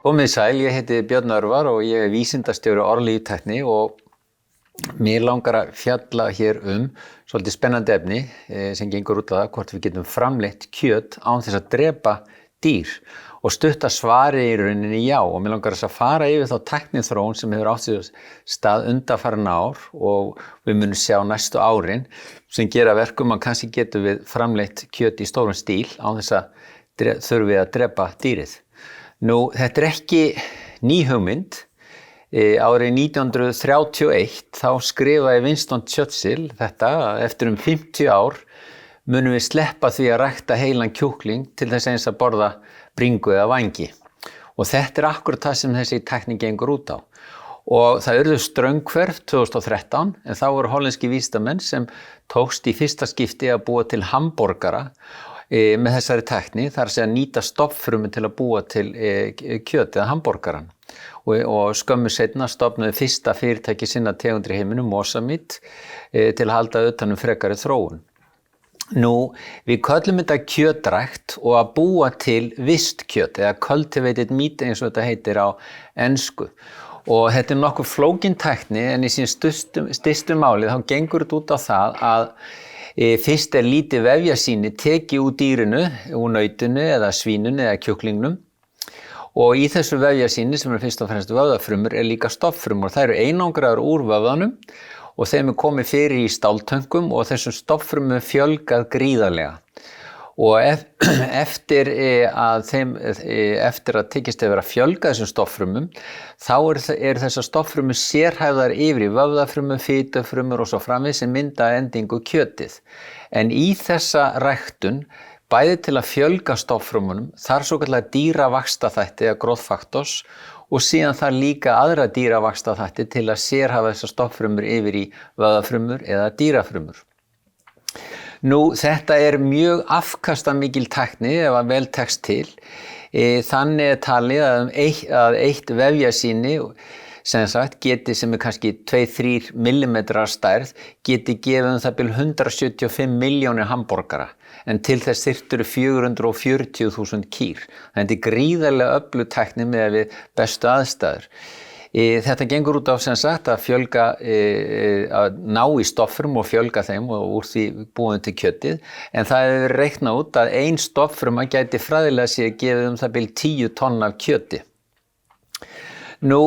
Komið sæl, ég heiti Björn Örvar og ég vísindastjóri Orlíftækni og mér langar að fjalla hér svolítið spennandi efni sem gengur út á það hvort við getum framleitt kjöt án þess að drepa dýr og stutta svari í rauninni já og mér langar að fara yfir þá tækniþróun sem hefur átt sér stað undanfarin ár og við munum sjá næstu árin sem gera verkum að kannski getum við framleitt kjöt í stórum stíl án þess að þurfum við að drepa dýrið. Nú, þetta ekki ný hugmynd. Árið 1931 þá skrifaði Winston Churchill þetta eftir 50 ár munum við sleppa því að rækta heilan kjúkling til þess eins að borða bringu eða vangi. Og þetta akkúrat það sem þessi tækni gengur út á. Og það urðu straumhvörf 2013 en þá voru hollenski vísindamenn sem tókst í fyrsta skipti að búa til hamborgara með þessari tækni, þar að nýta stofnfrumu til að búa til kjöt eða hamborgaran. Og skömmu seinna stofnuðu fyrsta fyrirtæki sinna tegundir í heiminum, Mosamid, til að halda utan frekari þróun. Nú, við köllum þetta kjötrækt og að búa til vistkjöt eða cultivated meat eins og þetta heitir á ensku. Og þetta nokkuð flókin tækni en í sín stystu máli þá gengur þetta út á það að fyrst lítið vefjasýni tekið úr dýrinu, úr nautinu eða svínunu eða kjúklingnum og í þessu vefjasýni sem fyrst og fremst vöðvafrumur líka stofnfrumur og það eru einangraðar úr vöðvanum og þeim komið fyrir í stáltöngum og þessum stofnfrumum fjölgað gríðarlega. Og eftir að tekist að vera fjölga þessum stofnfrumum, þá þessar stofnfrumur sérhæfðar yfir í vöðvafrumur, fitufrumur og svo framvegis sem mynda endingu kjötið. En í þessa ræktun, bæði til að fjölga stofnfrumunum, þar svokallaða dýravaxtarþætti eða growth factors og síðan þar líka aðra dýravaxtarþætti til að sérhæfa þessar stofnfrumur yfir í vöðvafrumur eða dýrafrumur. Nú, þetta mjög afkastamikil tækni ef að vel tekst til. Þannig talið að eitt vefjasýni sem kannski 2-3 millimetrar stærð geti gefið það bil 175 milljónir hamborgara en til þess þyrftu 440.000 kýr. Þetta gríðarlega öflug tækni með við bestu aðstæður. Þetta gengur út á að fjölga, að ná í stofnfrum og fjölga þeim og úr því búin til kjötið. En það hefur reiknað út að ein stofnfruma gæti fræðilega sér gefið það bil 10 tonn af kjöti. Nú,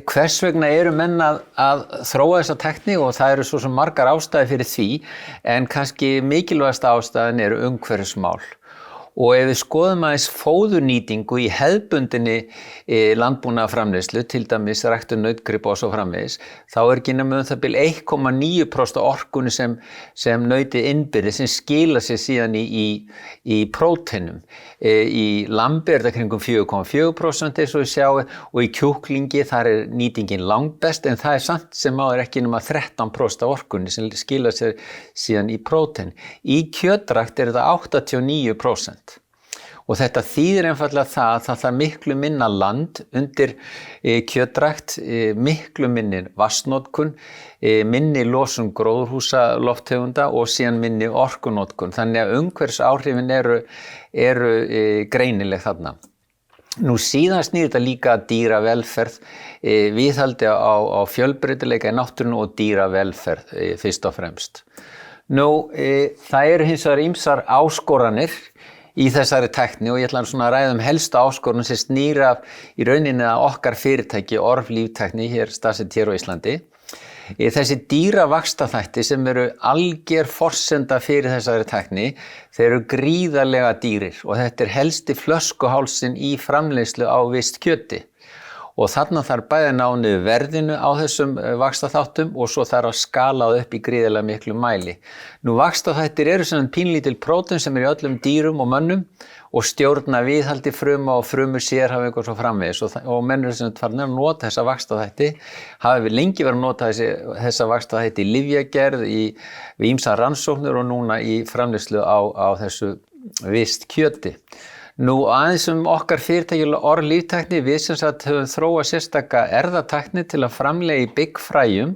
hvers vegna eru menn að þróa þessa tækni og það eru svo sem margar ástæður fyrir því en kannski mikilvægasta ástæðan umhverfismál. Og ef við skoðum aðeins fóðurnýtingu í hefðbundinni landbúnaðarframleiðslu, til dæmis ræktun nautgripa og svo framvegis, þá ekki nema það bil 1,9% orkunni sem nautið innbyrði sem skila sér síðan í próteinum. Í lambi þetta kringum 4,4% eins og við sjáum og í kjúklingi þar nýtingin langbest en það samt sem áður ekki nema 13% orkunni sem skila sér síðan í prótein. Í kjötrækt þetta 89%. Og þetta þýðir einfaldlega það þarf miklu minna land undir kjötrækt, miklu minni vatnsnotkun, minni losun gróðurhúsalofttegunda og síðan minni orkunotkun. Þannig að umhverfisáhrifin eru greinileg þarna. Nú síðan snýr þetta líka dýravelferð, viðhaldi á fjölbreytileika í náttúrunni og dýravelferð fyrst og fremst. Nú, það eru hins vegar ýmsar áskoranir í þessari tækni og ég ætla að ræða helstu áskorun sem snýr af í rauninni að okkar fyrirtæki Orlíftækni staðsett hér á Íslandi. Þessi dýravaxtarþætti sem eru alger forsenda fyrir þessari tækni, þeir eru gríðarlega dýrir og þetta helsti flöskuhálsinn í framleiðslu á visst kjöti. Og þarna þarf bæði að ná niður verðinu á þessum vaxtarþáttum og svo þarf að skala það upp í gríðarlega miklu mæli. Nú vaxtarþættir eru svona pínlítil prótein sem í öllum dýrum og mönnum og stjórna viðhaldi fruma og frumur sérhæfa og svo framvegis og menn eru sem farin að nota þessa vaxtarþætti, hafa lengi verið að nota þessa vaxtarþætti í lyfjagerð, við ýmsar rannsóknir og núna í framleiðslu á þessu visst kjöti. Nú aðeins okkar fyrirtæki Orlíftækni, við sem sagt höfum þróað sérstaka erfðatækni til að framleiða í byggfræjum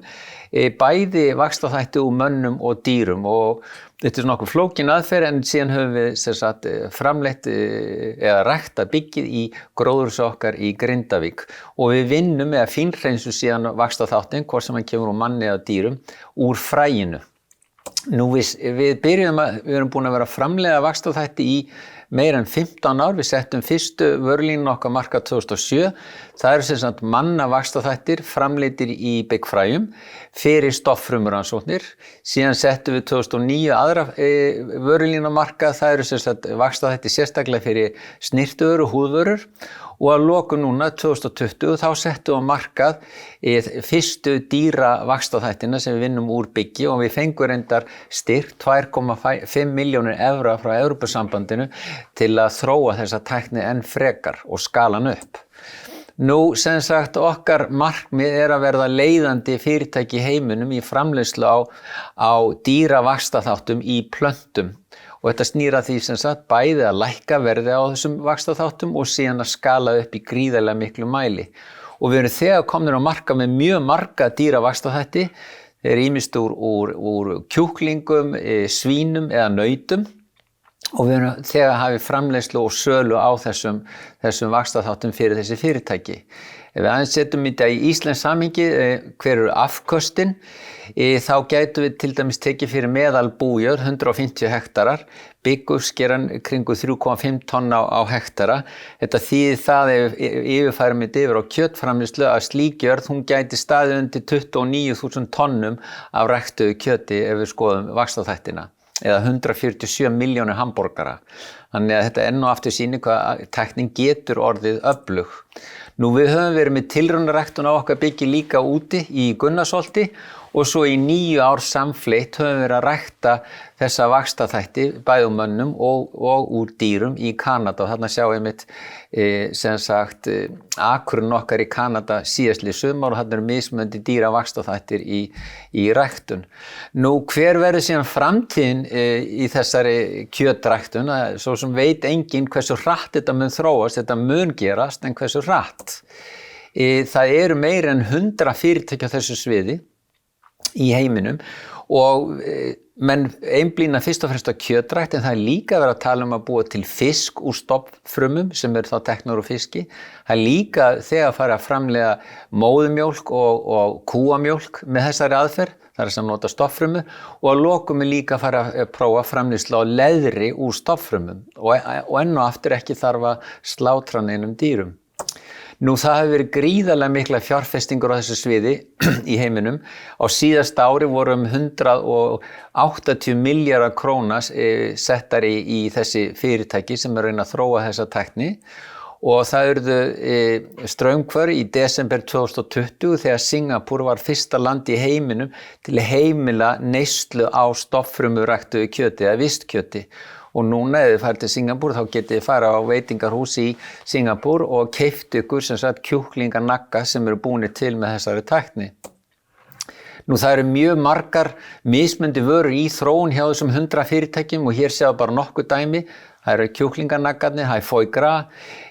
bæði vaxtarþætti úr mönnum og dýrum og Þetta nokkuð flókin aðferð en síðan höfum við sem sagt framleitt eða ræktað byggið í gróðurhúsi okkar í Grindavík og við vinnum eða fínhreinsu síðan vaxtarþáttinn, hvort sem hann kemur úr manni eða dýrum, úr fræinu. Nú við erum búin að vera að framleiða vaxtarþætti í meira en 15 ár. Við settum fyrstu vörulínuna okkar markað 2007. Það eru sem sagt manna vaxtarþættir framleiddir í byggfræjum fyrir stofnfrumurannsóknir. Síðan settum við 2009 aðra vörulínu markað. Það eru sem sagt vaxtarþættir sérstaklega fyrir snyrtivörur og húðvörur. Og að lokum núna 2020 þá settum við á markað fyrstu dýra vaxtarþættina sem við vinnum úr byggi og við fengum reyndar styrk 2,5 milljónir evra frá Evrópusambandinu til að þróa þessa tækni enn frekar og skala hann upp. Nú sem sagt okkar markmið að verða leiðandi fyrirtæki í heiminum í framleiðslu á dýra vaxtarþáttum í plöntum. Og þetta snýr að því sem sagt bæði að lækka verði á þessum vaxtarþáttum og síðan að skala upp í gríðarlega miklu mæli. Og við erum þegar komnir á markað með mjög marga dýra vaxtarþætti. Þeir ýmist úr kjúklingum, svínum eða nautum. Og við erum þegar hafið framleiðslu og sölu á þessum vaxtarþáttum fyrir þessi fyrirtæki. Ef við aðeins setjum þetta í íslenskt samhengi, hver eru afköstin, þá gætum við til dæmis tekið fyrir meðal bújörð 150 hektarar, bygguppskeran kringu 3,5 tonn á hektara. Þetta þýðir það ef yfirfærum þetta yfir á kjötframleiðslu að slík jörð hún gæti staðið undir 29.000 tonnum af ræktuðu kjöti ef við skoðum vaxtarþættina. Eða 147 milljónir hamborgara. Þannig að þetta enn og aftur sýnir hvað tæknin getur orðið öflug. Nú við höfum verið með tilraunaræktun á okkar byggi líka úti í Gunnarsholti og svo í 9 ár samfleytt höfum við verið að rækta þessa vaxtarþætti bæði úr mönnum og úr dýrum í Kanada og þarna sjáum við mitt sem sagt akurinn okkar í Kanada síðastlið sumar og þarna eru mismunandi dýra vaxtarþættir í ræktun. Nú hver verður síðan framtíðin í þessari kjötræktun? Svo sem veit enginn hversu hratt þetta mun þróast, þetta mun gerast en hversu hratt. Það eru meira en 100 fyrirtæki á þessu sviði í heiminum og menn einblína fyrst og fremst á kjötrækt en það líka verið að tala að búa til fisk úr stofnfrumum sem þá teknur úr fiski. Það líka þegar farið að framleiða móðurmjólk og kúamjólk með þessari aðferð, það sem nota stofnfrumu og að lokum líka farið að prófa framleiðslu á leðri úr stofnfrumum og enn og aftur ekki þarf að slátra neinum dýrum. Nú það hefur verið gríðarlega mikla fjárfestingur á þessu sviði í heiminum. Á síðasta ári voru 180 milljarðar króna settar í þessi fyrirtæki sem reyna að þróa þessa tækni og það urðu straumhvörf í desember 2020 þegar Singapúr var fyrsta land í heiminum til að heimila neyslu á stofnfrumuræktuðu kjöti eða vistkjöti. Og núna ef þið farið til Singapúr þá getið þið farið á veitingarhús í Singapúr og keypt ykkur sem sagt kjúklinganagga sem eru búnir til með þessari tækni. Nú það eru mjög margar mismunandi vörur í þróun hjá þessum 100 fyrirtækjum og hér séu bara nokkuð dæmi. Það eru kjúklinganaggarnir, það foie gras,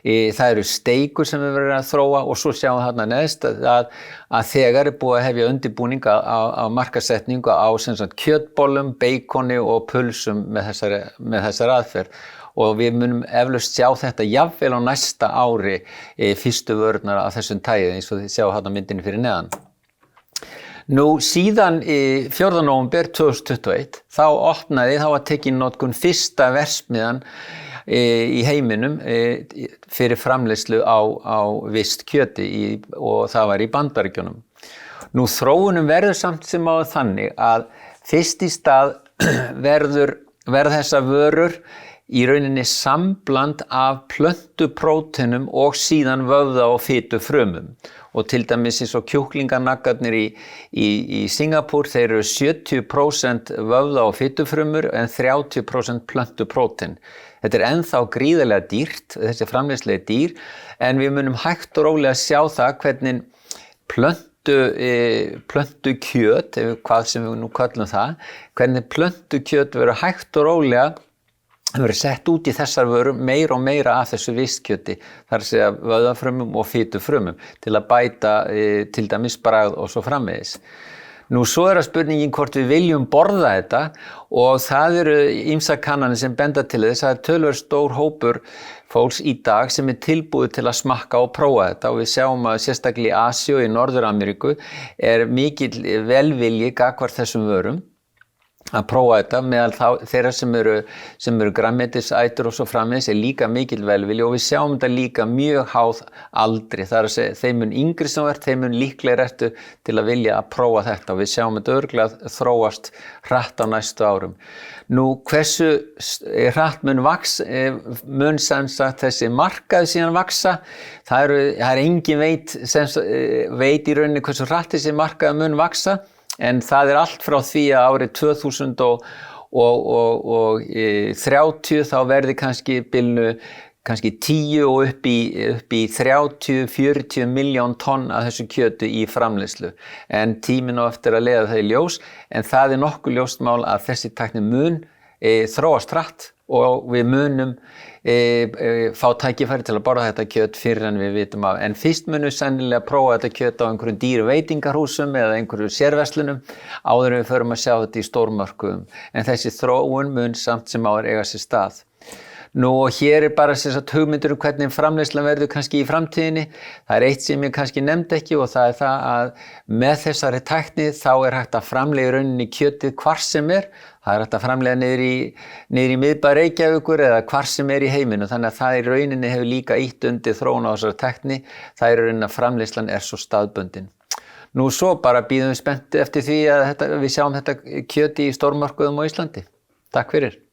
það eru steikur sem við verðum að þróa og svo sjáum við þarna neðst að þegar búið að hefja undirbúning á markaðssetningu á sem sagt kjötbollum, beikoni og pulsum með þessari aðferð. Og við munum eflaust sjá þetta jafnvel á næsta ári fyrstu vörurnar af þessum tagi eins og þið sjá þarna myndinni fyrir neðan. Nú síðan 4. nóvember 2021 þá var tekin í notkun fyrsta verksmiðjan í heiminum fyrir framleiðslu á visst kjöti og það var í Bandaríkjunum. Nú þróunum verður samt sem áður þannig að fyrst í stað verða þessar vörur í rauninni sambland af plöntupróteinum og síðan vöðva- og fitufrumum. Og til dæmis eins og kjúklinganaggarnir í Singapúr, þeir eru 70% vöðva- og fitufrumur en 30% plöntuprótein. Þetta ennþá gríðarlega dýrt, þessi framleiðsla dýr, en við munum hægt og rólega sjá það hvernig plöntukjöt, hvað sem við nú köllum það, hvernig plöntukjöt verður hægt og rólega það verður sett út í þessar vörur meira og meira af þessu vistkjöti, þar að segja vöðvafrumum og fitufrumum til að bæta til dæmis bragð og svo framvegis. Nú svo það spurningin hvort við viljum borða þetta og það eru ýmsar kannanir sem benda til þess að töluvert stór hópur fólks í dag sem tilbúið til að smakka og prófa þetta og við sjáum að sérstaklega í Asíu og í Norður-Ameríku mikill velvilji gagnvart þessum vörum að prófa þetta meðal þeirra sem eru grænmetisætur og svo framvegis líka mikill velvilji og við sjáum þetta líka mjög háð aldri. Það að segja þeim mun yngri sem þeim mun líklegri ertu til að vilja að prófa þetta og við sjáum þetta örugglega þróast hratt á næstu árum. Nú hversu hratt mun sem sagt þessi markaði síðan vaksa, það er engin veit í rauninni hversu hratt þessi markaði mun vaksa. En það allt frá því að árið 2030 þá verði kannski bilinu kannski 10 og upp í 30-40 miljón tonn af þessu kjöti í framleiðslu. En tíminn á eftir að leiða það í ljós, en það nokkuð ljóst mál að þessi tækni mun þróast hratt og við munum fá tækifæri til að borða þetta kjöt fyrr en við vitum af. En fyrst munum sennilega prófa þetta kjöt á einhverjum dýru veitingarhúsum eða einhverjum sérverslunum áður en við förum að sjá þetta í stórmörkuðum. En þessi þróun mun samt sem áður eiga sér stað. Nú og hér bara hugmyndur hvernig framleiðslan verður kannski í framtíðinni. Það eitt sem ég kannski nefndi ekki og það það að með þessari tækni þá hægt að framleiða í rauninni kjötið hvar sem Það hægt að framleiða niður í miðbæ Reykjavíkur eða hvar sem í heiminu. Þannig að það í rauninni hefur líka ýtt undir þróun á þessari tækni. Það í rauninni að framleiðslan svo staðbundin. Nú svo bara bíðum við spennt eftir því að við sjáum þetta kjöti í stórmörkuðum á Íslandi. Takk fyrir.